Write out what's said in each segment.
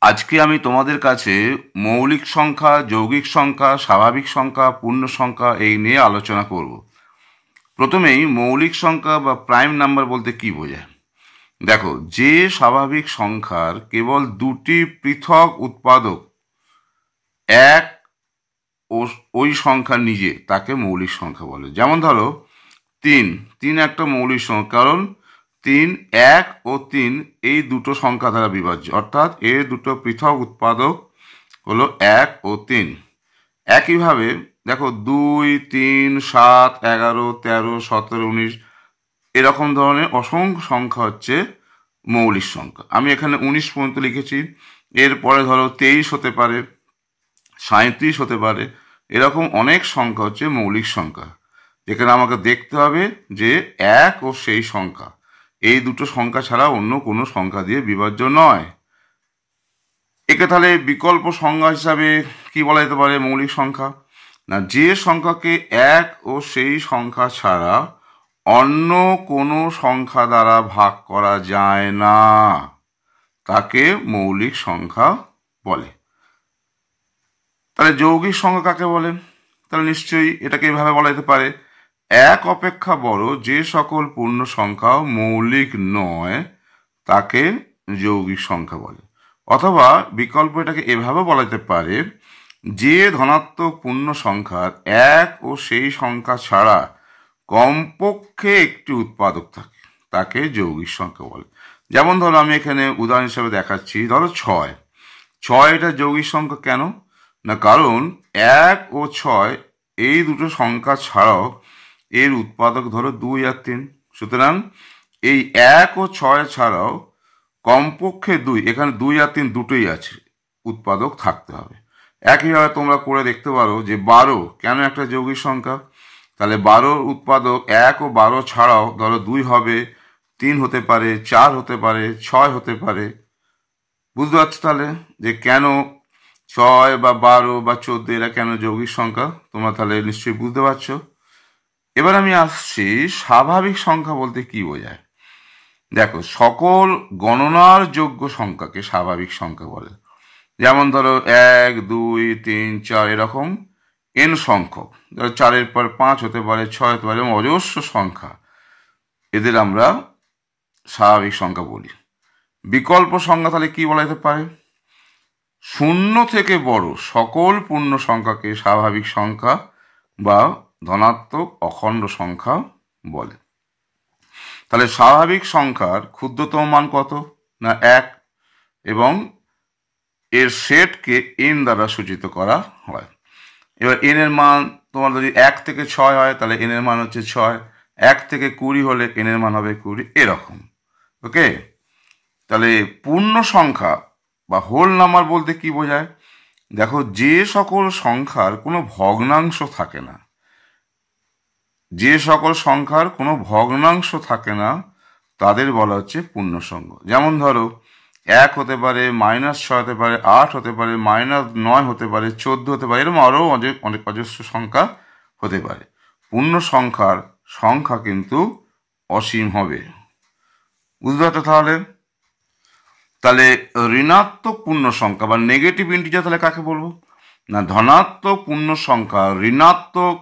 আজকে আমি তোমাদের কাছে মৌলিক সংখ্যা, যৌগিক সংখ্যা, স্বাভাবিক সংখ্যা, পূর্ণ সংখ্যা এই নিয়ে আলোচনা করব। প্রথমেই মৌলিক সংখ্যা বা প্রাইম নাম্বার বলতে কি বোঝায়। দেখো, যে স্বাভাবিক সংখ্যার কেবল দুটি পৃথক উৎপাদক এক ও ওই সংখ্যা নিজে, তাকে মৌলিক সংখ্যা বলে। যেমন ধরো তিন, তিন একটা মৌলিক সংখ্যা, কারণ তিন, এক ও তিন এই দুটো সংখ্যা দ্বারা বিভাজ্য, অর্থাৎ এর দুটো পৃথক উৎপাদক হলো এক ও তিন। একইভাবে দেখো দুই, তিন, সাত, 11, 13, 17, 19 এরকম ধরনের অসংখ্য সংখ্যা হচ্ছে মৌলিক সংখ্যা। আমি এখানে 19 পর্যন্ত লিখেছি। এরপরে ধরো 23 হতে পারে, 37 হতে পারে, এরকম অনেক সংখ্যা হচ্ছে মৌলিক সংখ্যা, যেখানে আমাকে দেখতে হবে যে এক ও সেই সংখ্যা এই দুটো সংখ্যা ছাড়া অন্য কোনো সংখ্যা দিয়ে বিভাজ্য নয়। একে তাহলে বিকল্প সংজ্ঞা হিসাবে কি বলা যেতে পারে মৌলিক সংখ্যা? না, যে সংখ্যাকে এক ও সেই সংখ্যা ছাড়া অন্য কোনো সংখ্যা দ্বারা ভাগ করা যায় না, তাকে মৌলিক সংখ্যা বলে। তাহলে যৌগিক সংখ্যা কাকে বলে? তাহলে নিশ্চয়ই এটাকে এভাবে বলা যেতে পারে, এক অপেক্ষা বড় যে সকল পূর্ণ সংখ্যা মৌলিক নয় তাকে যৌগিক সংখ্যা বলে। অথবা বিকল্প এটাকে এভাবে বলা যেতে পারে, যে ধনাত্মক পূর্ণ সংখ্যার এক ও সেই সংখ্যা ছাড়া কমপক্ষে একটি উৎপাদক থাকে, তাকে যৌগিক সংখ্যা বলে। যেমন ধরো আমি এখানে উদাহরণ হিসেবে দেখাচ্ছি, ধরো ছয়। ছয় এটা যৌগিক সংখ্যা কেন? না, কারণ এক ও ছয় এই দুটো সংখ্যা ছাড়াও এর উৎপাদক ধরো দুই আর তিন। সুতরাং এই এক ও ছয় ছাড়াও কমপক্ষে দুই, এখানে দুই আর তিন দুটোই আছে, উৎপাদক থাকতে হবে। একইভাবে তোমরা করে দেখতে পারো যে 12 কেন একটা যৌগিক সংখ্যা। তাহলে 12 উৎপাদক এক ও 12 ছাড়াও ধরো দুই হবে, তিন হতে পারে, চার হতে পারে, ছয় হতে পারে। বুঝতে পারছো তাহলে যে কেন 6 বা 12 বা 14 এরা কেন যৌগিক সংখ্যা? তোমরা তাহলে নিশ্চয়ই বুঝতে পারছো। এবার আমি আসছি স্বাভাবিক সংখ্যা বলতে কি বোঝায়। দেখো, সকল গণনার যোগ্য সংখ্যাকে স্বাভাবিক সংখ্যা বলে। যেমন ধরো 1, 2, 3, 4 এরকম n সংখ্যক, ধরো 4-এর পর 5 হতে পারে, 6 হতে পারে, অজস্র সংখ্যা, এদের আমরা স্বাভাবিক সংখ্যা বলি। বিকল্প সংখ্যা তাহলে কি বলা যেতে পারে? শূন্য থেকে বড় সকল পূর্ণ সংখ্যাকে স্বাভাবিক সংখ্যা বা ধনাত্মক অখণ্ড সংখ্যা বলে। তাহলে স্বাভাবিক সংখ্যার ক্ষুদ্রতম মান কত? না 1, এবং এর সেটকে n দ্বারা সূচিত করা হয়। এবার n এর মান তোমার যদি 1 থেকে 6 হয় তাহলে n এর মান হচ্ছে 6, 1 থেকে 20 হলে n এর মান হবে 20, এরকম। ওকে, তাহলে পূর্ণ সংখ্যা বা হোল নাম্বার বলতে কি বোঝায়? দেখো, যে সকল সংখ্যার কোনো ভগ্নাংশ থাকে না, যে সকল সংখ্যার কোনো ভগ্নাংশ থাকে না তাদের বলা হচ্ছে পূর্ণ সংখ্যা। যেমন ধরো 1 হতে পারে, -6 হতে পারে, 8 হতে পারে, -9 হতে পারে, 14 হতে পারে, এরকম আরও অনেক অজস্র সংখ্যা হতে পারে। পূর্ণ সংখ্যার সংখ্যা কিন্তু অসীম হবে। বুঝতে পারছো তাহলে? তাহলে ঋণাত্মক পূর্ণ সংখ্যা বা নেগেটিভ ইন্টিজার তাহলে কাকে বলবো? না, ধনাত্মক পূর্ণ সংখ্যা ঋণাত্মক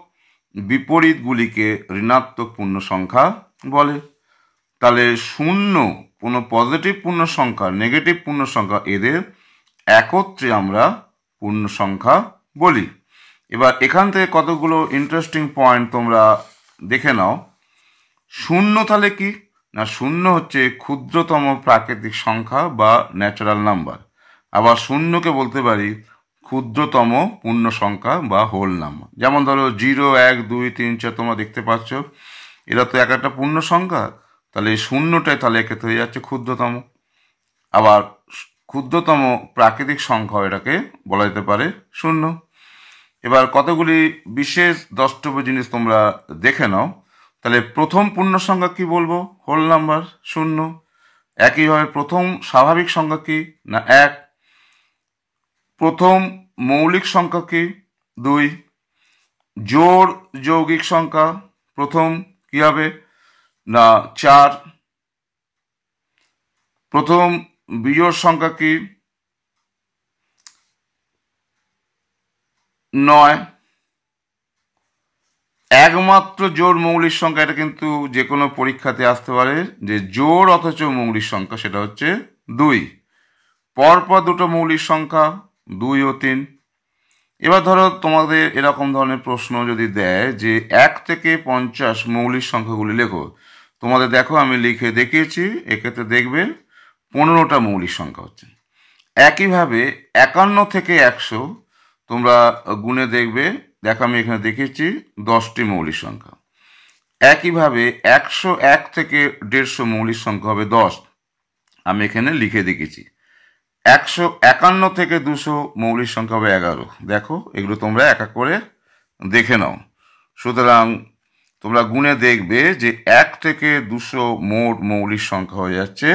বিপরীতগুলিকে ঋণাত্মক পূর্ণ সংখ্যা বলে। তাহলে শূন্য, কোনো পজিটিভ পূর্ণ সংখ্যা, নেগেটিভ পূর্ণ সংখ্যা, এদের একত্রে আমরা পূর্ণ সংখ্যা বলি। এবার এখান থেকে কতগুলো ইন্টারেস্টিং পয়েন্ট তোমরা দেখে নাও। শূন্য তাহলে কি? না, শূন্য হচ্ছে ক্ষুদ্রতম প্রাকৃতিক সংখ্যা বা ন্যাচারাল নাম্বার। আবার শূন্যকে বলতে পারি ক্ষুদ্রতম পূর্ণ সংখ্যা বা হোল নাম্বার। যেমন ধরো 0, 1, 2, 3, 4 তোমরা দেখতে পাচ্ছ, এরা তো এক একটা পূর্ণ সংখ্যা, তাহলে এই শূন্যটাই তাহলে এক্ষেত্রে হয়ে যাচ্ছে ক্ষুদ্রতম। আবার ক্ষুদ্রতম প্রাকৃতিক সংখ্যা এটাকে বলা যেতে পারে শূন্য। এবার কতগুলি বিশেষ দ্রষ্টব্য জিনিস তোমরা দেখে নাও। তাহলে প্রথম পূর্ণ সংখ্যা কি বলবো? হোল নাম্বার, শূন্য। একইভাবে প্রথম স্বাভাবিক সংখ্যা কি? না 1। প্রথম মৌলিক সংখ্যা কি? 2। জোড় যৌগিক সংখ্যা প্রথম কি হবে? না 4। প্রথম বিজোড় সংখ্যা কি? 9। একমাত্র জোড় মৌলিক সংখ্যা, এটা কিন্তু যে কোনো পরীক্ষাতে আসতে পারে, যে জোড় অথচ মৌলিক সংখ্যা, সেটা হচ্ছে 2। পরপর দুটো মৌলিক সংখ্যা 2 ও 3। এবার ধরো তোমাদের এরকম ধরনের প্রশ্ন যদি দেয় যে 1 থেকে 50 মৌলিক সংখ্যাগুলি লেখো, তোমাদের দেখো আমি লিখে দেখিয়েছি, এক্ষেত্রে দেখবে 15টা মৌলিক সংখ্যা হচ্ছে। একইভাবে 51 থেকে 100 তোমরা গুণে দেখবে, দেখো আমি এখানে দেখিয়েছি 10টি মৌলিক সংখ্যা। একইভাবে 101 থেকে 150 মৌলিক সংখ্যা হবে 10, আমি এখানে লিখে দেখিয়েছি। 151 থেকে 200 মৌলিক সংখ্যা হবে 11, দেখো এগুলো তোমরা এক এক করে দেখে নাও। সুতরাং তোমরা গুণে দেখবে যে 1 থেকে 200 মোট মৌলিক সংখ্যা হয়ে যাচ্ছে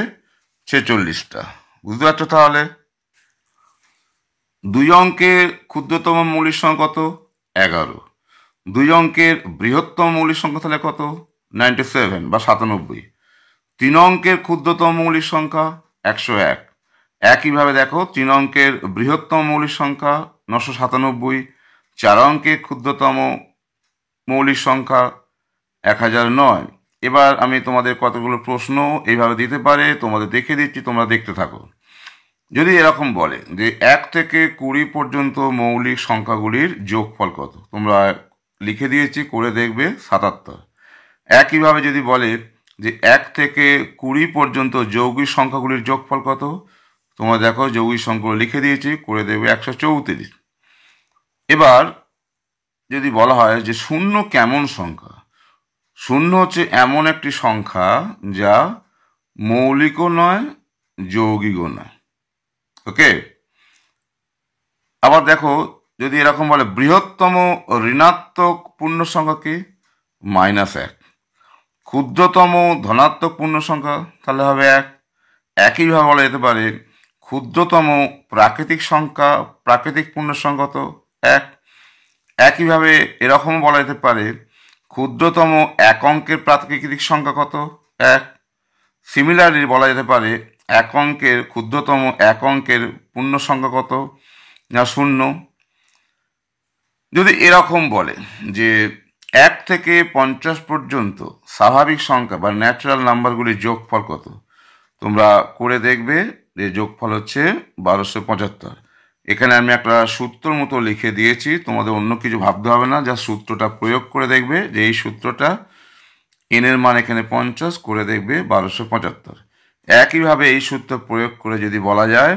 46টা। বুঝতে পারছো? তাহলে 2 অঙ্কের ক্ষুদ্রতম মৌলিক সংখ্যা কত? 11। 2 অঙ্কের বৃহত্তম মৌলিক সংখ্যা তাহলে কত? 97 বা 97। 3 অঙ্কের ক্ষুদ্রতম মৌলিক সংখ্যা 101। একইভাবে দেখো 3 অঙ্কের বৃহত্তম মৌলিক সংখ্যা 997। 4 অঙ্কের ক্ষুদ্রতম মৌলিক সংখ্যা 1009। এবার আমি তোমাদের কতগুলো প্রশ্ন এইভাবে দিতে পারে তোমাদের দেখিয়ে দিচ্ছি, তোমরা দেখতে থাকো। যদি এরকম বলে যে 1 থেকে 20 পর্যন্ত মৌলিক সংখ্যাগুলির যোগফল কত, তোমরা লিখে দিয়েছি, করে দেখবে 77। একইভাবে যদি বলে যে 1 থেকে 20 পর্যন্ত যৌগিক সংখ্যাগুলির যোগফল কত, তোমরা দেখো যৌগিক সংখ্যাগুলো লিখে দিয়েছি, করে দেবে 134। এবার যদি বলা হয় যে শূন্য কেমন সংখ্যা, শূন্য হচ্ছে এমন একটি সংখ্যা যা মৌলিকও নয় যৌগিকও নয়। ওকে। আবার দেখো যদি এরকম বলে বৃহত্তম ঋণাত্মক পূর্ণ সংখ্যা কি? -1। ক্ষুদ্রতম ধনাত্মক পূর্ণ সংখ্যা তাহলে হবে 1। একইভাবে বলা যেতে পারে ক্ষুদ্রতম প্রাকৃতিক সংখ্যা, প্রাকৃতিক পূর্ণ সংখ্যা তো 1। একইভাবে এরকম বলা যেতে পারে ক্ষুদ্রতম এক অঙ্কের প্রাকৃতিক সংখ্যা কত? 1। সিমিলারলি বলা যেতে পারে এক অঙ্কের ক্ষুদ্রতম এক অঙ্কের পূর্ণ সংখ্যা কত? না 0। যদি এরকম বলে যে 1 থেকে 50 পর্যন্ত স্বাভাবিক সংখ্যা বা ন্যাচারাল নাম্বারগুলির যোগফল কত, তোমরা করে দেখবে যে যোগফল হচ্ছে 1275। এখানে আমি একটা সূত্র মতো লিখে দিয়েছি, তোমাদের অন্য কিছু ভাবতে হবে না, যা সূত্রটা প্রয়োগ করে দেখবে যে এই সূত্রটা n এর মান এখানে 50, করে দেখবে 1275। একইভাবে এই সূত্র প্রয়োগ করে যদি বলা যায়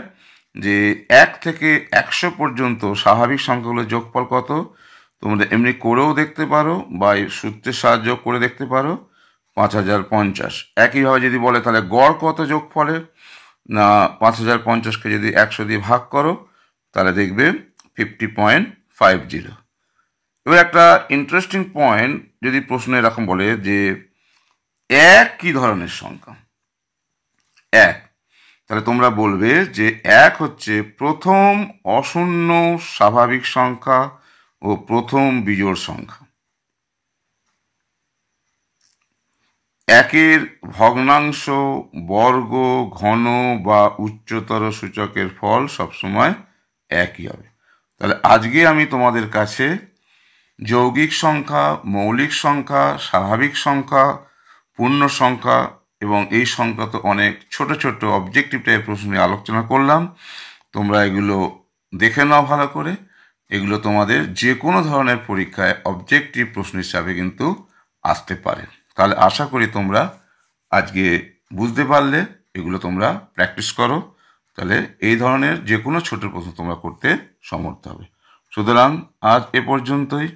যে 1 থেকে 100 পর্যন্ত স্বাভাবিক সংখ্যাগুলোর যোগফল কত, তোমরা এমনি করেও দেখতে পারো বা এই সূত্রের সাহায্য করে দেখতে পারো, 5050। একইভাবে যদি বলে তাহলে গড় কত যোগফলে, না 5050কে যদি 100 দিয়ে ভাগ করো তাহলে দেখবে 50.50। এবার একটা ইন্টারেস্টিং পয়েন্ট, যদি প্রশ্ন এরকম বলে যে 1 কি ধরনের সংখ্যা? 1, তাহলে তোমরা বলবে যে 1 হচ্ছে প্রথম অশূন্য স্বাভাবিক সংখ্যা ও প্রথম বিজোড় সংখ্যা। 1-এর ভগ্নাংশ, বর্গ, ঘন বা উচ্চতর সূচকের ফল সবসময় একই হবে। তাহলে আজকে আমি তোমাদের কাছে যৌগিক সংখ্যা, মৌলিক সংখ্যা, স্বাভাবিক সংখ্যা, পূর্ণ সংখ্যা এবং এই সংখ্যা তো অনেক ছোট ছোট অবজেক্টিভ টাইপের প্রশ্ন নিয়ে আলোচনা করলাম। তোমরা এগুলো দেখে নাও ভালো করে। এগুলো তোমাদের যে কোনো ধরনের পরীক্ষায় অবজেক্টিভ প্রশ্ন হিসাবে কিন্তু আসতে পারে। তাহলে আশা করি তোমরা আজকে বুঝতে পারলে, এগুলো তোমরা প্র্যাকটিস করো, তাহলে এই ধরনের যে কোনো ছোট প্রশ্ন তোমরা করতে সমর্থ হবে। সুতরাং আজ এ পর্যন্তই।